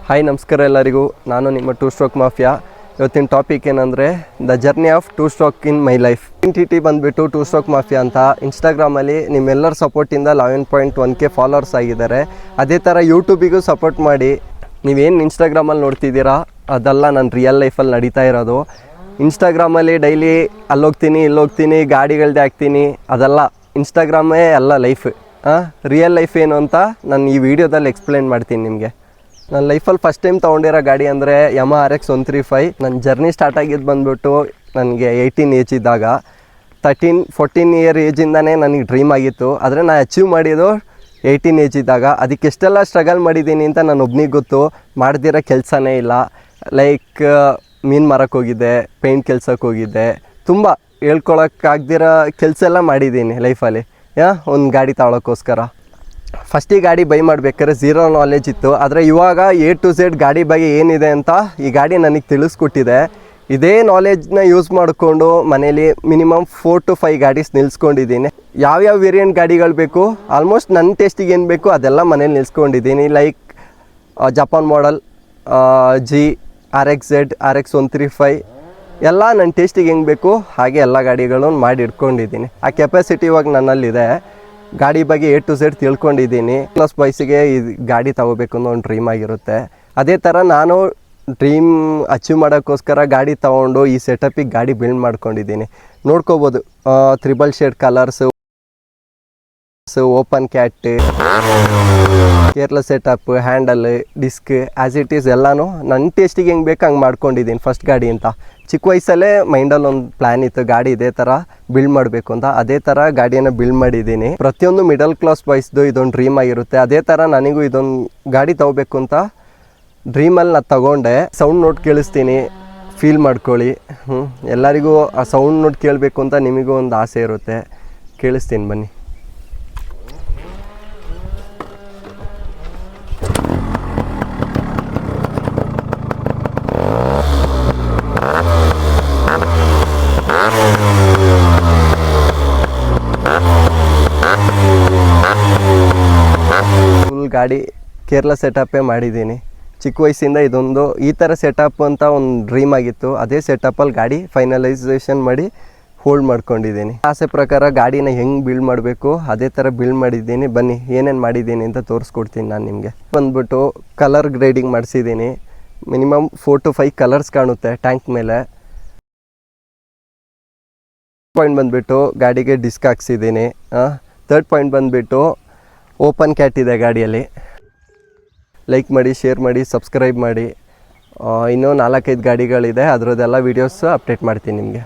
Hi ನಮಸ್ಕಾರ ಎಲ್ಲರಿಗೂ. ನಾನು ನಿಮ್ಮ ಟೂ ಸ್ಟ್ರೋಕ್ ಮಾಫಿಯಾ. ಇವತ್ತಿನ ಟಾಪಿಕ್ ಏನಂದರೆ the journey of two stroke in my life. Identity ಬಂದುಬಿಟ್ಟು ಟೂ ಸ್ಟ್ರೋಕ್ ಮಾಫಿಯಾ ಅಂತ. ಇನ್ಸ್ಟಾಗ್ರಾಮಲ್ಲಿ ನಿಮ್ಮೆಲ್ಲರ ಸಪೋರ್ಟಿಂದ 11.1K ಫಾಲೋವರ್ಸ್ ಆಗಿದ್ದಾರೆ. ಅದೇ ಥರ ಯೂಟ್ಯೂಬಿಗೂ ಸಪೋರ್ಟ್ ಮಾಡಿ. ನೀವೇನು ಇನ್ಸ್ಟಾಗ್ರಾಮಲ್ಲಿ ನೋಡ್ತಿದ್ದೀರಾ ಅದೆಲ್ಲ ನನ್ನ ರಿಯಲ್ ಲೈಫಲ್ಲಿ ನಡೀತಾ ಇರೋದು. ಇನ್ಸ್ಟಾಗ್ರಾಮಲ್ಲಿ ಡೈಲಿ ಅಲ್ಲೋಗ್ತೀನಿ ಇಲ್ಲೋಗ್ತೀನಿ ಗಾಡಿಗಳ್ದೆ ಹಾಕ್ತೀನಿ, ಅದೆಲ್ಲ ಇನ್ಸ್ಟಾಗ್ರಾಮೇ ಎಲ್ಲ ಲೈಫ್. ರಿಯಲ್ ಲೈಫ್ ಏನು ಅಂತ ನಾನು ಈ ವಿಡಿಯೋದಲ್ಲಿ ಎಕ್ಸ್ಪ್ಲೇನ್ ಮಾಡ್ತೀನಿ ನಿಮಗೆ. ನನ್ನ ಲೈಫಲ್ಲಿ ಫಸ್ಟ್ ಟೈಮ್ ತೊಗೊಂಡಿರೋ ಗಾಡಿ ಅಂದರೆ ಯಮಹ RX 135. ನನ್ನ ಜರ್ನಿ ಸ್ಟಾರ್ಟ್ ಆಗಿದ್ದು ಬಂದುಬಿಟ್ಟು ನನಗೆ 18 ಏಜ್ ಇದ್ದಾಗ. 13-14 ಇಯರ್ ಏಜಿಂದನೇ ನನಗೆ ಡ್ರೀಮ್ ಆಗಿತ್ತು, ಆದರೆ ನಾನು ಅಚೀವ್ ಮಾಡಿದ್ದು 18 ಏಜ್ ಇದ್ದಾಗ. ಅದಕ್ಕೆ ಎಷ್ಟೆಲ್ಲ ಸ್ಟ್ರಗಲ್ ಮಾಡಿದ್ದೀನಿ ಅಂತ ನಾನು ಒಬ್ಬನಿಗೆ ಗೊತ್ತು. ಮಾಡ್ದಿರೋ ಕೆಲಸನೇ ಇಲ್ಲ. ಲೈಕ್ ಮೀನು ಮಾರಕ್ಕೆ ಹೋಗಿದ್ದೆ, ಪೇಂಟ್ ಕೆಲ್ಸಕ್ಕೆ ಹೋಗಿದ್ದೆ, ತುಂಬ ಹೇಳ್ಕೊಳಕ್ಕಾಗ್ದಿರೋ ಕೆಲಸ ಎಲ್ಲ ಮಾಡಿದ್ದೀನಿ ಲೈಫಲ್ಲಿ. ಒಂದು ಗಾಡಿ ತಗೊಳ್ಳೋಕ್ಕೋಸ್ಕರ ಫಸ್ಟಿಗೆ ಗಾಡಿ ಬೈ ಮಾಡಬೇಕಾದ್ರೆ ಝೀರೋ ನಾಲೆಜ್ ಇತ್ತು. ಆದರೆ ಇವಾಗ A to Z ಗಾಡಿ ಬಗ್ಗೆ ಏನಿದೆ ಅಂತ ಈ ಗಾಡಿ ನನಗೆ ತಿಳಿಸ್ಕೊಟ್ಟಿದೆ. ಇದೇ ನಾಲೆಜ್ನ ಯೂಸ್ ಮಾಡಿಕೊಂಡು ಮನೇಲಿ ಮಿನಿಮಮ್ 4 to 5 ಗಾಡೀಸ್ ನಿಲ್ಸ್ಕೊಂಡಿದ್ದೀನಿ. ಯಾವ್ಯಾವ ವೇರಿಯಂಟ್ ಗಾಡಿಗಳು ಬೇಕು, ಆಲ್ಮೋಸ್ಟ್ ನನ್ನ ಟೇಸ್ಟಿಗೆ ಏನು ಬೇಕು ಅದೆಲ್ಲ ಮನೇಲಿ ನಿಲ್ಸ್ಕೊಂಡಿದ್ದೀನಿ. ಲೈಕ್ ಜಪಾನ್ ಮಾಡಲ್, G, RXZ, RX 135 ಎಲ್ಲ ನನ್ನ ಟೇಸ್ಟಿಗೆ ಹೆಂಗೆ ಬೇಕು ಹಾಗೆ ಎಲ್ಲ ಗಾಡಿಗಳನ್ನು ಮಾಡಿ ಇಟ್ಕೊಂಡಿದ್ದೀನಿ. ಆ ಕೆಪಾಸಿಟಿ ಇವಾಗ ನನ್ನಲ್ಲಿದೆ. ಗಾಡಿ ಬಗ್ಗೆ A to Z ತಿಳ್ಕೊಂಡಿದ್ದೀನಿ. ಪ್ಲಸ್ ಬಾಯ್ಸಿಗೆ ಈ ಗಾಡಿ ತಗೋಬೇಕು ಅನ್ನೋ ಒಂದು ಡ್ರೀಮ್ ಆಗಿರುತ್ತೆ. ಅದೇ ಥರ ನಾನು ಡ್ರೀಮ್ ಅಚೀವ್ ಮಾಡೋಕ್ಕೋಸ್ಕರ ಗಾಡಿ ತೊಗೊಂಡು ಈ ಸೆಟಪಿಗೆ ಗಾಡಿ ಬಿಲ್ಡ್ ಮಾಡ್ಕೊಂಡಿದ್ದೀನಿ. ನೋಡ್ಕೋಬೋದು, 3 shade colours, open cat, Kerala setup, handle, disc, as it is ಎಲ್ಲನೂ ನನ್ನ ಟೇಸ್ಟಿಗೆ ಹೆಂಗೆ ಬೇಕು ಹಂಗೆ ಮಾಡ್ಕೊಂಡಿದ್ದೀನಿ. ಫಸ್ಟ್ ಗಾಡಿ ಅಂತ ಚಿಕ್ಕ ವಯಸ್ಸಲ್ಲೇ ಮೈಂಡಲ್ಲಿ ಒಂದು ಪ್ಲ್ಯಾನ್ ಇತ್ತು, ಗಾಡಿ ಇದೇ ಥರ ಬಿಲ್ಡ್ ಮಾಡಬೇಕು ಅಂತ. ಅದೇ ಥರ ಗಾಡಿಯನ್ನು ಬಿಲ್ಡ್ ಮಾಡಿದ್ದೀನಿ. ಪ್ರತಿಯೊಂದು ಮಿಡಲ್ ಕ್ಲಾಸ್ ಬಾಯ್ಸ್ದು ಇದೊಂದು ಡ್ರೀಮ್ ಆಗಿರುತ್ತೆ. ಅದೇ ಥರ ನನಗೂ ಇದೊಂದು ಗಾಡಿ ತೊಗೋಬೇಕು ಅಂತ ಡ್ರೀಮಲ್ಲಿ ನಾನು ತಗೊಂಡೆ. ಸೌಂಡ್ ನೋಟ್ ಕೇಳಿಸ್ತೀನಿ, ಫೀಲ್ ಮಾಡ್ಕೊಳ್ಳಿ. ಎಲ್ಲರಿಗೂ ಆ ಸೌಂಡ್ ನೋಟ್ ಕೇಳಬೇಕು ಅಂತ ನಿಮಗೂ ಒಂದು ಆಸೆ ಇರುತ್ತೆ. ಕೇಳಿಸ್ತೀನಿ ಬನ್ನಿ. ಫುಲ್ ಗಾಡಿ ಕೇರಳ ಸೆಟಪ್ಪೇ ಮಾಡಿದ್ದೀನಿ. ಚಿಕ್ಕ ವಯಸ್ಸಿಂದ ಇದೊಂದು ಈ ಥರ ಸೆಟಪ್ ಅಂತ ಒಂದು ಡ್ರೀಮ್ ಆಗಿತ್ತು. ಅದೇ ಸೆಟಪ್ಪಲ್ಲಿ ಗಾಡಿ ಫೈನಲೈಸೇಷನ್ ಮಾಡಿ ಹೋಲ್ಡ್ ಮಾಡ್ಕೊಂಡಿದ್ದೀನಿ. ಆಸೆ ಪ್ರಕಾರ ಗಾಡಿನ ಹೆಂಗೆ ಬಿಲ್ಡ್ ಮಾಡಬೇಕು ಅದೇ ಥರ ಬಿಲ್ಡ್ ಮಾಡಿದ್ದೀನಿ. ಬನ್ನಿ ಏನೇನು ಮಾಡಿದ್ದೀನಿ ಅಂತ ತೋರಿಸ್ಕೊಡ್ತೀನಿ ನಾನು ನಿಮಗೆ. ಬಂದ್ಬಿಟ್ಟು ಕಲರ್ ಗ್ರೇಡಿಂಗ್ ಮಾಡಿಸಿದ್ದೀನಿ. ಮಿನಿಮಮ್ 4 to 5 ಕಲರ್ಸ್ ಕಾಣುತ್ತೆ ಟ್ಯಾಂಕ್ ಮೇಲೆ. ಪಾಯಿಂಟ್ ಬಂದುಬಿಟ್ಟು ಗಾಡಿಗೆ ಡಿಸ್ಕ್ ಹಾಕ್ಸಿದ್ದೀನಿ. ಥರ್ಡ್ ಪಾಯಿಂಟ್ ಬಂದುಬಿಟ್ಟು ಓಪನ್ ಕ್ಯಾಟ್ ಇದೆ ಗಾಡಿಯಲ್ಲಿ. ಲೈಕ್ ಮಾಡಿ, ಶೇರ್ ಮಾಡಿ, ಸಬ್ಸ್ಕ್ರೈಬ್ ಮಾಡಿ. ಇನ್ನೂ 4-5 ಗಾಡಿಗಳಿದೆ, ಅದರದ್ದೆಲ್ಲ ವೀಡಿಯೋಸ್ ಅಪ್ಡೇಟ್ ಮಾಡ್ತೀನಿ ನಿಮಗೆ.